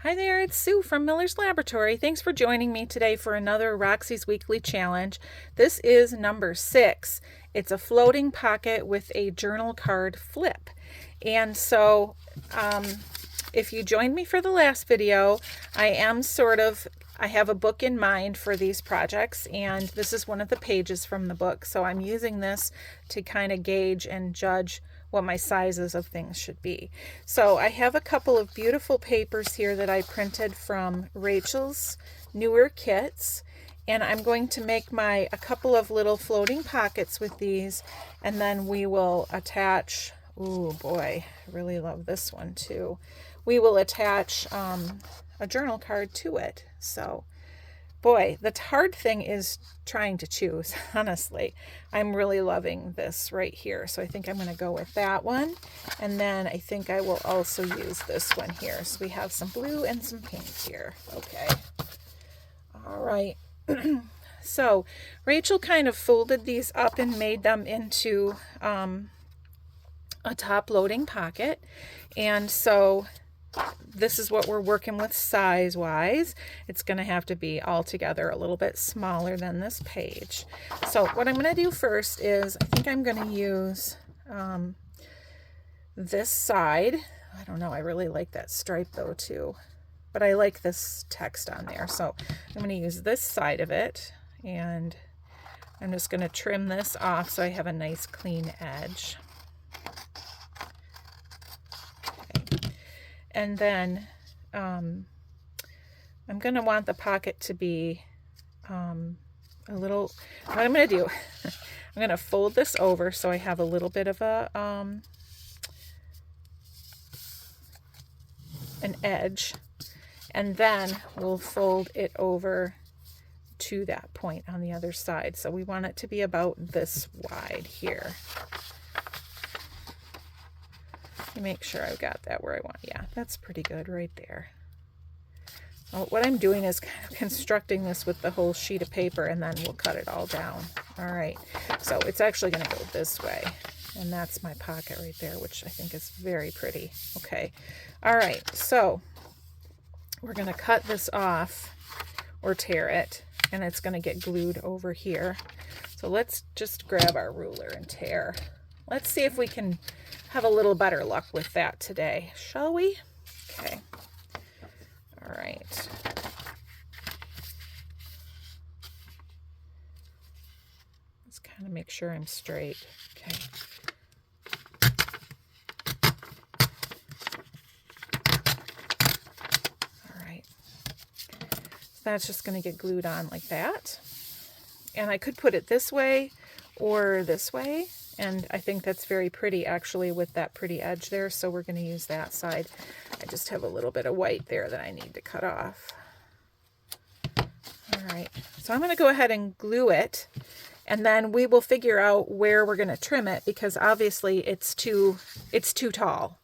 Hi there, it's Sue from Miller's Laboratory. Thanks for joining me today for another Roxy's Weekly Challenge. This is number 6. It's a floating pocket with a journal card flip. And so if you joined me for the last video, I have a book in mind for these projects, and this is one of the pages from the book. So I'm using this to kind of gauge and judge what my sizes of things should be. So I have a couple of beautiful papers here that I printed from Rachel's newer kits, and I'm going to make a couple of little floating pockets with these, and then we will attach, ooh boy, I really love this one too. We will attach a journal card to it. So boy, the hard thing is trying to choose, honestly. I'm really loving this right here. So I think I'm going to go with that one. And then I think I will also use this one here. So we have some blue and some pink here. Okay. All right. So Rachel kind of folded these up and made them into a top loading pocket. And so this is what we're working with size-wise. It's going to have to be altogether a little bit smaller than this page. So what I'm going to do first is I think I'm going to use this side. I don't know, I really like that stripe though too, but I like this text on there. So I'm going to use this side of it, and I'm just going to trim this off so I have a nice clean edge. And then I'm going to want the pocket to be a little, what I'm going to do, I'm going to fold this over so I have a little bit of an edge, and then we'll fold it over to that point on the other side. So we want it to be about this wide here. Make sure I've got that where I want. Yeah, that's pretty good right there. Well, what I'm doing is kind of constructing this with the whole sheet of paper, and then we'll cut it all down. All right, so it's actually going to go this way, and that's my pocket right there, which I think is very pretty. Okay, all right, so we're going to cut this off or tear it, and it's going to get glued over here. So let's just grab our ruler and tear. Let's see if we can have a little better luck with that today, shall we? Okay. All right. Let's kind of make sure I'm straight. Okay. All right. So that's just going to get glued on like that. And I could put it this way or this way. And I think that's very pretty actually with that pretty edge there. So we're going to use that side. I just have a little bit of white there that I need to cut off. All right, so I'm going to go ahead and glue it, and then we will figure out where we're going to trim it, because obviously it's too tall.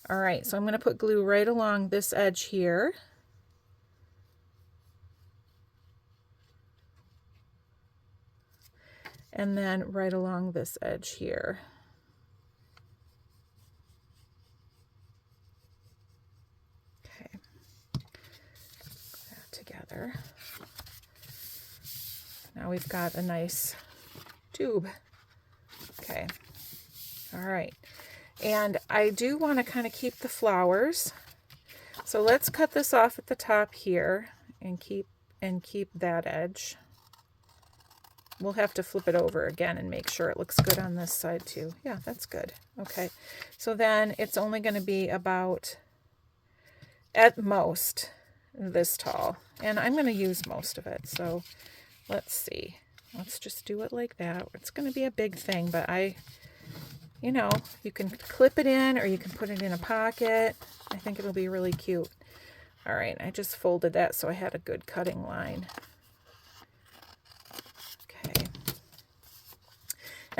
All right, so I'm going to put glue right along this edge here. And then right along this edge here. Okay, put that together. Now we've got a nice tube. Okay, all right. And I do want to kind of keep the flowers. So let's cut this off at the top here and keep that edge. We'll have to flip it over again and make sure it looks good on this side too. Yeah, that's good. Okay, so then it's only going to be about, at most, this tall. And I'm going to use most of it. So let's see. Let's just do it like that. It's going to be a big thing, but you know, you can clip it in or you can put it in a pocket. I think it'll be really cute. All right, I just folded that so I had a good cutting line.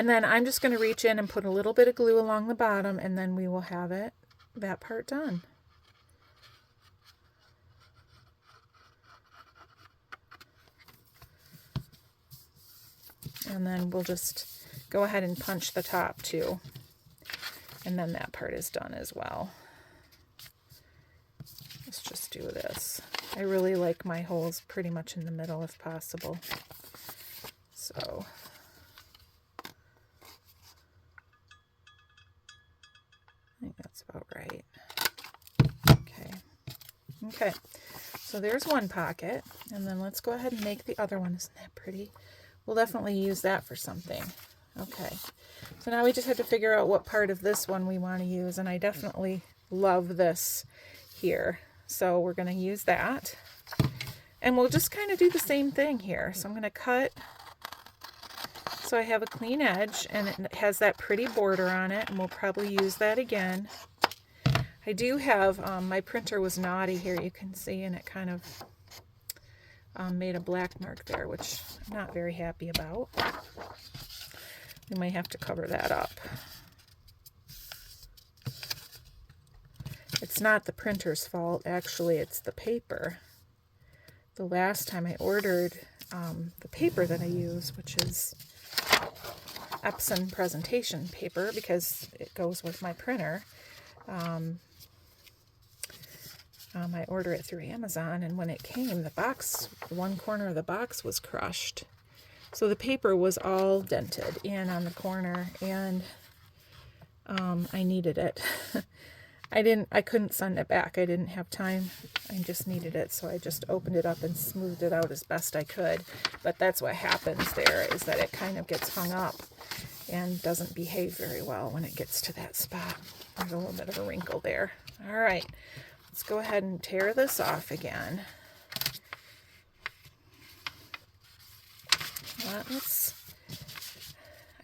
And then I'm just going to reach in and put a little bit of glue along the bottom, and then we will have that part done. And then we'll just go ahead and punch the top too. And then that part is done as well. Let's just do this. I really like my holes pretty much in the middle if possible. So I think that's about right. Okay, so there's one pocket, and then let's go ahead and make the other one. Isn't that pretty? We'll definitely use that for something. Okay, so now we just have to figure out what part of this one we want to use, and I definitely love this here. So we're going to use that, and we'll just kind of do the same thing here. So I'm going to cut so I have a clean edge, and it has that pretty border on it, and we'll probably use that again. I do have, my printer was naughty here, you can see, and it kind of made a black mark there, which I'm not very happy about. We might have to cover that up. It's not the printer's fault, actually, it's the paper. The last time I ordered the paper that I use, which is Epson presentation paper, because it goes with my printer, I order it through Amazon, and when it came, the box, one corner of the box was crushed. So the paper was all dented in on the corner, and I needed it. I couldn't send it back. I didn't have time. I just needed it, so I just opened it up and smoothed it out as best I could. But that's what happens there, is that it kind of gets hung up and doesn't behave very well when it gets to that spot. There's a little bit of a wrinkle there. All right. Let's go ahead and tear this off again.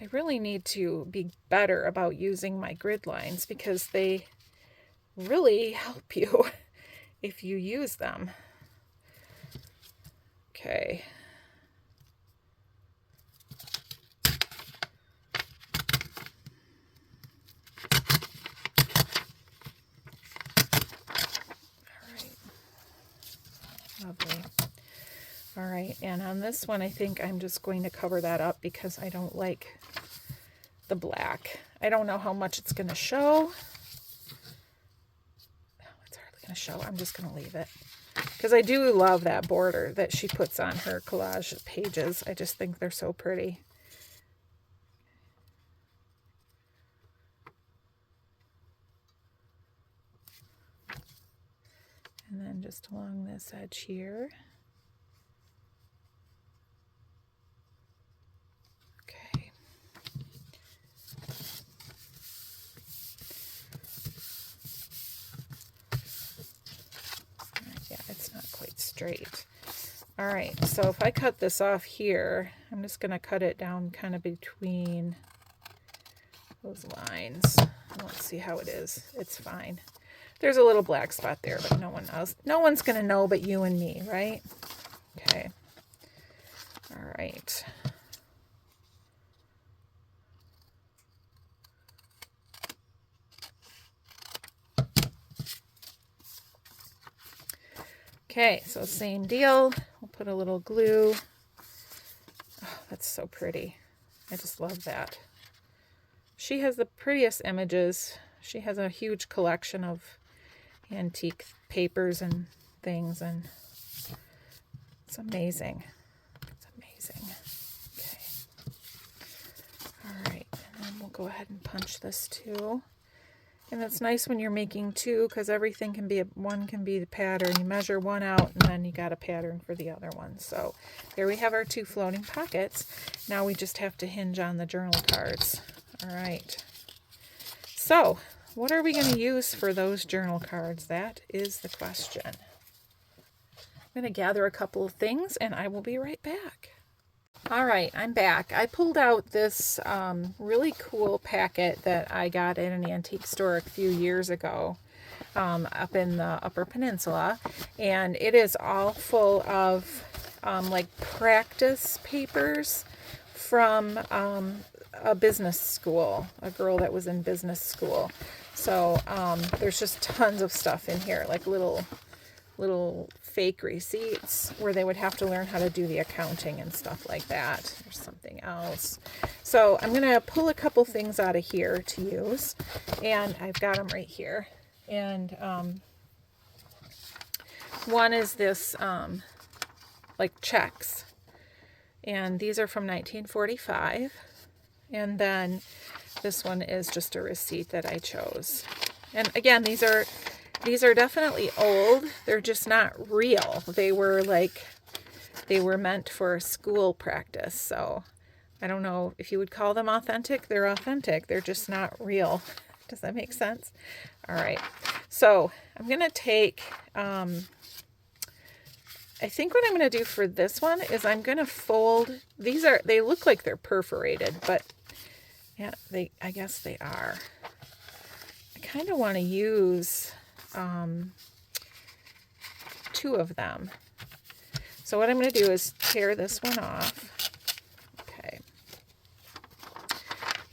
I really need to be better about using my grid lines, because they really help you if you use them. Okay. Lovely. All right, and on this one, I think I'm just going to cover that up because I don't like the black. I don't know how much it's going to show. It's hardly going to show. I'm just going to leave it because I do love that border that she puts on her collage pages. I just think they're so pretty. And then just along this edge here. Okay. Yeah, it's not quite straight. All right, so if I cut this off here, I'm just going to cut it down kind of between those lines. Let's see how it is. It's fine. There's a little black spot there, but no one's going to know but you and me, right? Okay. All right. Okay, so same deal. We'll put a little glue. Oh, that's so pretty. I just love that. She has the prettiest images. She has a huge collection of antique papers and things, and it's amazing. It's amazing. Okay. All right, and then we'll go ahead and punch this too. And it's nice when you're making two, because everything can be, one can be the pattern. You measure one out, and then you got a pattern for the other one. So there we have our two floating pockets. Now we just have to hinge on the journal cards. All right. So what are we going to use for those journal cards? That is the question. I'm going to gather a couple of things, and I will be right back. All right, I'm back. I pulled out this really cool packet that I got at an antique store a few years ago up in the Upper Peninsula, and it is all full of like practice papers from a business school, a girl that was in business school. So there's just tons of stuff in here, like little fake receipts where they would have to learn how to do the accounting and stuff like that. There's something else. So I'm going to pull a couple things out of here to use, and I've got them right here. And One is this like checks, and these are from 1945. And then this one is just a receipt that I chose. And again, these are definitely old. They're just not real. They were meant for school practice. So I don't know if you would call them authentic. They're authentic. They're just not real. Does that make sense? All right. So I'm going to take, I think what I'm going to do for this one is I'm going to fold, they look like they're perforated, but yeah, I guess they are. I kind of want to use two of them. So what I'm going to do is tear this one off. Okay.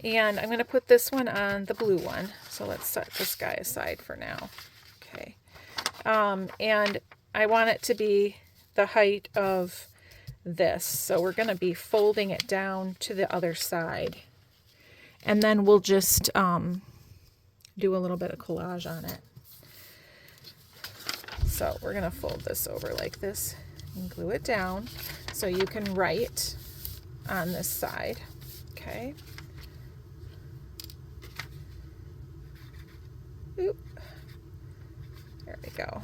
And I'm going to put this one on the blue one. So let's set this guy aside for now. Okay. And I want it to be the height of this. So we're going to be folding it down to the other side. And then we'll just do a little bit of collage on it. So we're going to fold this over like this and glue it down so you can write on this side. Okay. Oop. There we go.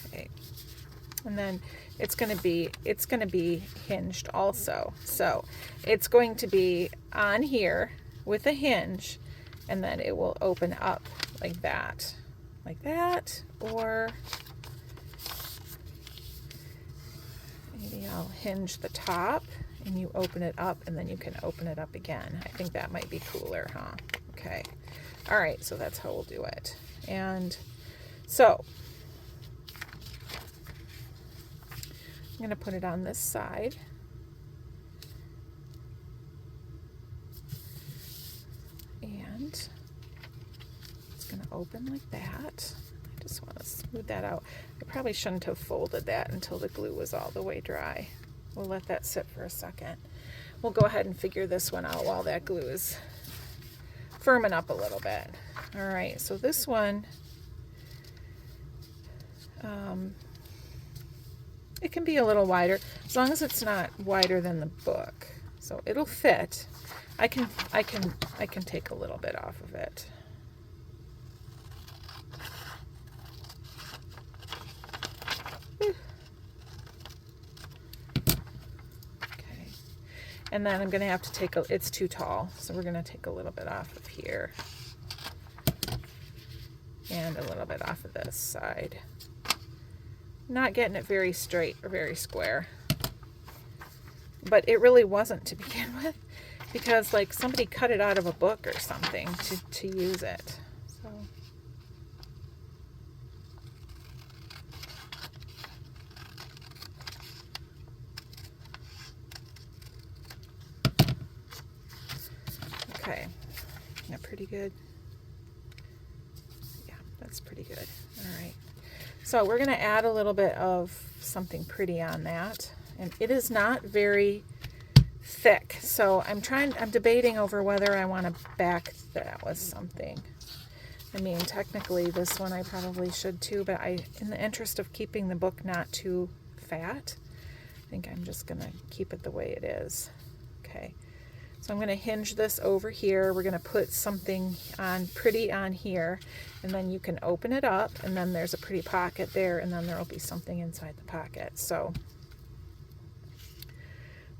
Okay. And then it's going to be hinged also. So it's going to be on here with a hinge, and then it will open up like that, or maybe I'll hinge the top and you open it up and then you can open it up again. I think that might be cooler, huh? Okay. All right. So that's how we'll do it. And so I'm going to put it on this side. And it's going to open like that. I just want to smooth that out. I probably shouldn't have folded that until the glue was all the way dry. We'll let that sit for a second. We'll go ahead and figure this one out while that glue is firming up a little bit. All right, so this one, it can be a little wider as long as it's not wider than the book. So it'll fit. I can take a little bit off of it. Okay. And then I'm going to have to take it's too tall, so we're going to take a little bit off of here and a little bit off of this side. Not getting it very straight or very square, but it really wasn't to begin with, because like somebody cut it out of a book or something to use it. So okay, isn't that pretty good? Yeah, that's pretty good. All right. So we're going to add a little bit of something pretty on that. And it is not very thick. So I'm debating over whether I want to back that with something. I mean, technically this one I probably should too, but in the interest of keeping the book not too fat, I think I'm just going to keep it the way it is. Okay. So I'm going to hinge this over here. We're going to put something pretty on here, and then you can open it up, and then there's a pretty pocket there, and then there will be something inside the pocket. So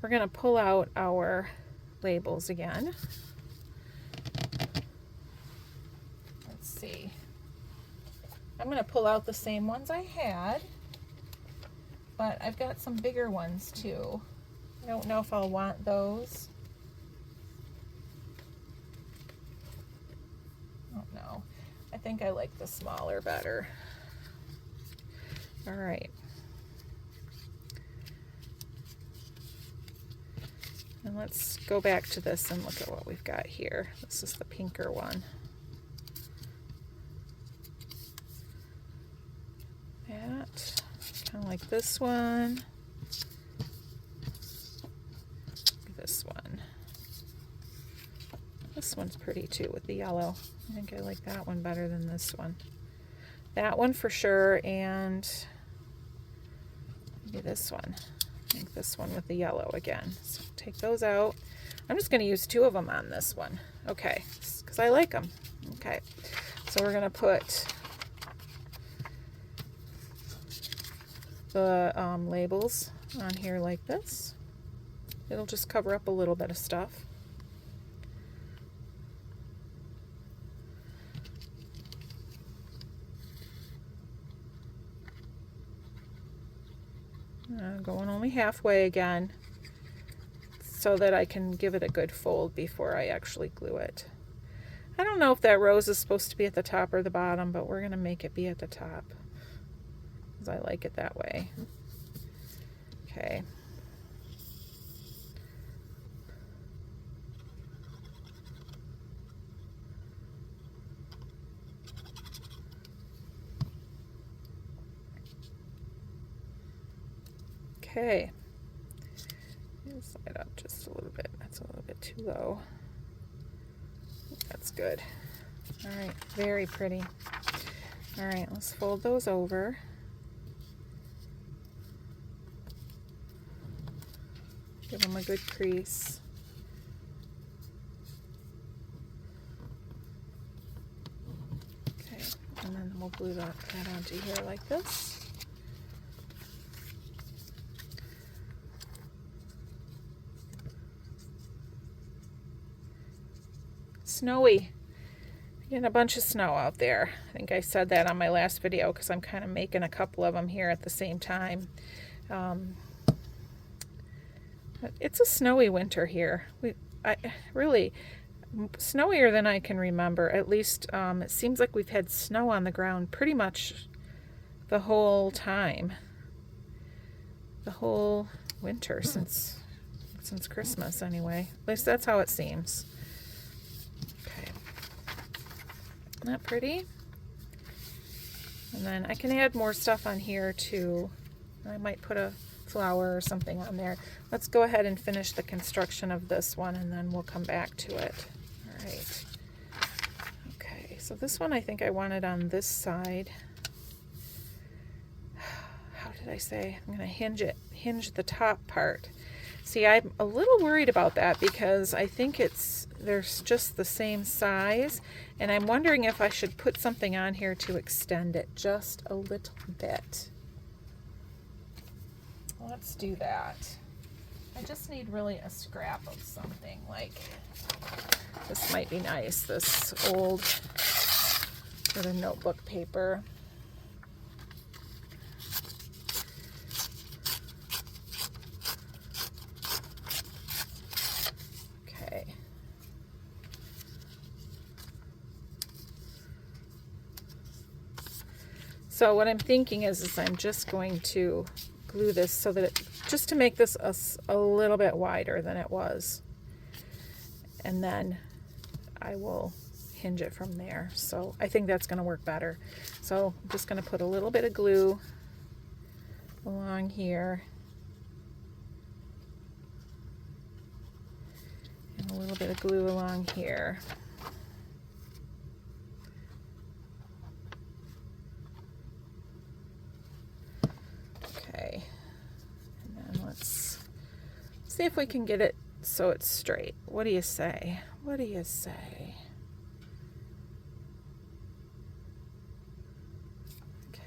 we're going to pull out our labels again. Let's see. I'm going to pull out the same ones I had, but I've got some bigger ones too. I don't know if I'll want those. No, I think I like the smaller better. All right. And let's go back to this and look at what we've got here. This is the pinker one. That, kind of like this one. This one's pretty too with the yellow. I think I like that one better than this one. That one for sure, and maybe this one. I think this one with the yellow again. So take those out. I'm just going to use 2 of them on this one. Okay, because I like them. Okay, so we're going to put the labels on here like this. It'll just cover up a little bit of stuff. Going only halfway again so that I can give it a good fold before I actually glue it. I don't know if that rose is supposed to be at the top or the bottom, but we're going to make it be at the top because I like it that way. Okay. Okay, slide up just a little bit. That's a little bit too low. That's good. All right, very pretty. All right, let's fold those over. Give them a good crease. Okay, and then we'll glue that onto here like this. Snowy. Getting a bunch of snow out there. I think I said that on my last video because I'm kind of making a couple of them here at the same time. It's a snowy winter here. Really snowier than I can remember. At least it seems like we've had snow on the ground pretty much the whole time. The whole winter since Christmas anyway. At least that's how it seems. Isn't that pretty? And then I can add more stuff on here too. I might put a flower or something on there. Let's go ahead and finish the construction of this one and then we'll come back to it. All right. Okay, so this one I think I want it on this side. How did I say? I'm going to hinge the top part. See, I'm a little worried about that because I think they're just the same size, and I'm wondering if I should put something on here to extend it just a little bit. Let's do that. I just need really a scrap of something, like this might be nice, this old sort of notebook paper. So what I'm thinking is I'm just going to glue this so that just to make this a little bit wider than it was. And then I will hinge it from there. So I think that's going to work better. So I'm just going to put a little bit of glue along here. And a little bit of glue along here. And then let's see if we can get it so it's straight. What do you say? What do you say? Okay.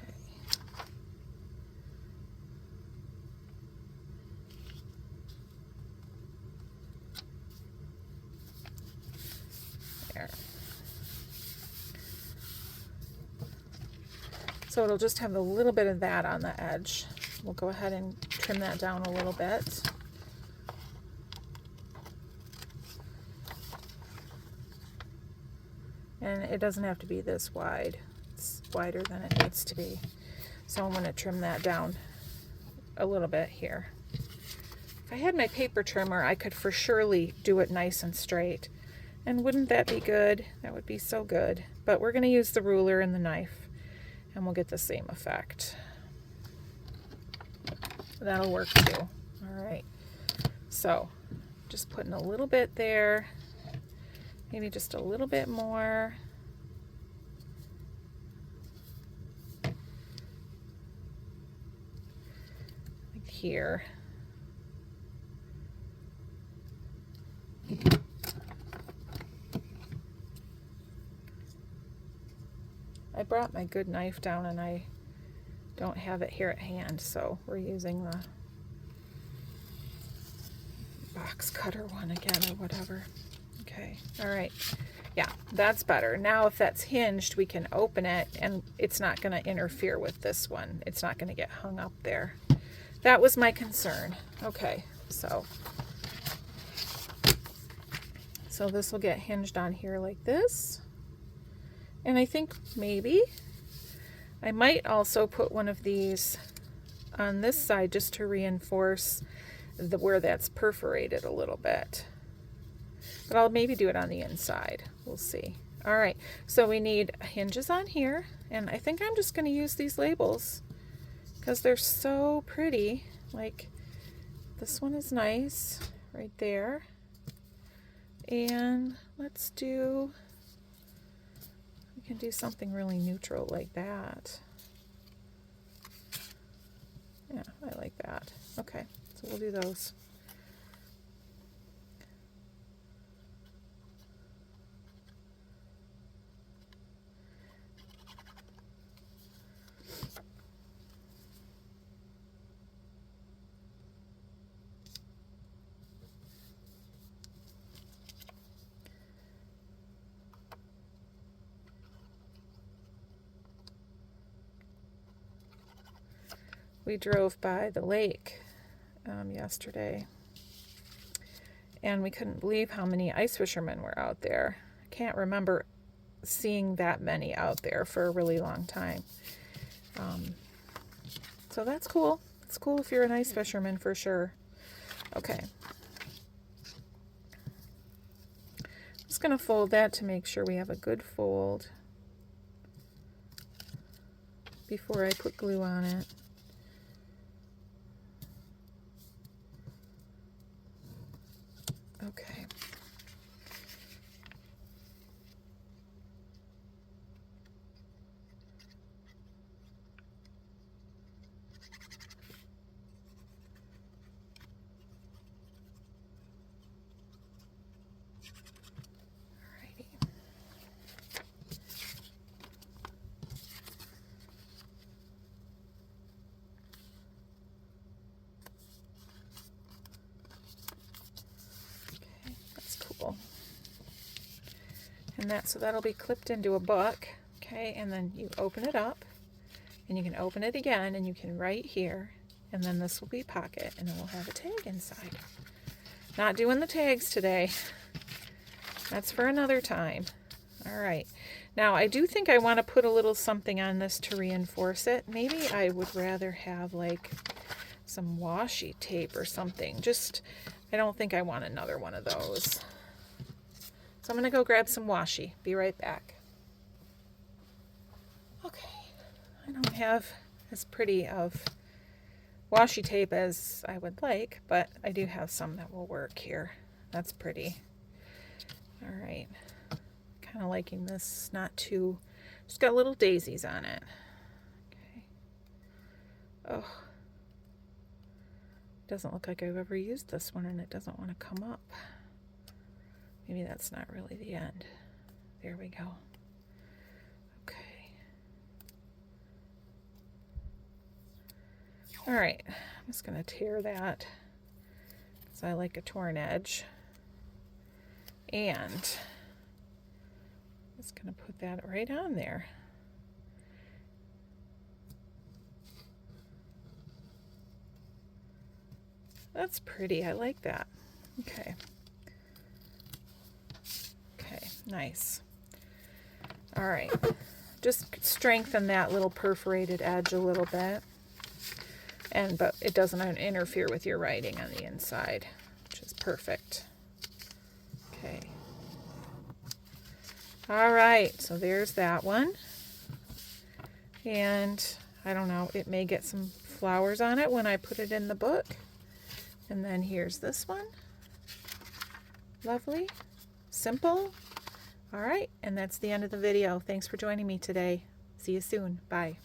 There. So it'll just have a little bit of that on the edge. We'll go ahead and trim that down a little bit. And it doesn't have to be this wide. It's wider than it needs to be. So I'm going to trim that down a little bit here. If I had my paper trimmer, I could for surely do it nice and straight. And wouldn't that be good? That would be so good. But we're going to use the ruler and the knife, and we'll get the same effect. That'll work too. All right. So just putting a little bit there. Maybe just a little bit more. Like here. I brought my good knife down and I don't have it here at hand, so we're using the box cutter one again or whatever. Okay, all right. Yeah, that's better. Now if that's hinged, we can open it and it's not going to interfere with this one. It's not going to get hung up there. That was my concern. Okay, so this will get hinged on here like this. And I think maybe I might also put one of these on this side just to reinforce where that's perforated a little bit. But I'll maybe do it on the inside. We'll see. All right, so we need hinges on here, and I think I'm just going to use these labels because they're so pretty. Like this one is nice right there. And let's do, we can do something really neutral like that. Yeah, I like that. Okay, so we'll do those. We drove by the lake yesterday, and we couldn't believe how many ice fishermen were out there. I can't remember seeing that many out there for a really long time. So that's cool. It's cool if you're an ice fisherman for sure. Okay. I'm just going to fold that to make sure we have a good fold before I put glue on it. Okay. Alrighty. Okay, that's cool. And so that'll be clipped into a book. Okay, and then you open it up, and you can open it again, and you can write here, and then this will be pocket, and it will have a tag inside. Not doing the tags today. That's for another time. All right. Now, I do think I want to put a little something on this to reinforce it. Maybe I would rather have like some washi tape or something. I don't think I want another one of those. So I'm going to go grab some washi. Be right back. Okay. I don't have as pretty of washi tape as I would like, but I do have some that will work here. That's pretty. All right. Kind of liking this. Not too, just got little daisies on it. Okay. Oh. Doesn't look like I've ever used this one, and it doesn't want to come up. Maybe that's not really the end. There we go. Okay. All right, I'm just going to tear that because I like a torn edge. And I'm just going to put that right on there. That's pretty. I like that. Okay. Okay, nice. All right. Just strengthen that little perforated edge a little bit. But it doesn't interfere with your writing on the inside, which is perfect. Okay. All right, so there's that one. And I don't know, it may get some flowers on it when I put it in the book. And then here's this one. Lovely, simple, All right, and that's the end of the video. Thanks for joining me today. See you soon. Bye.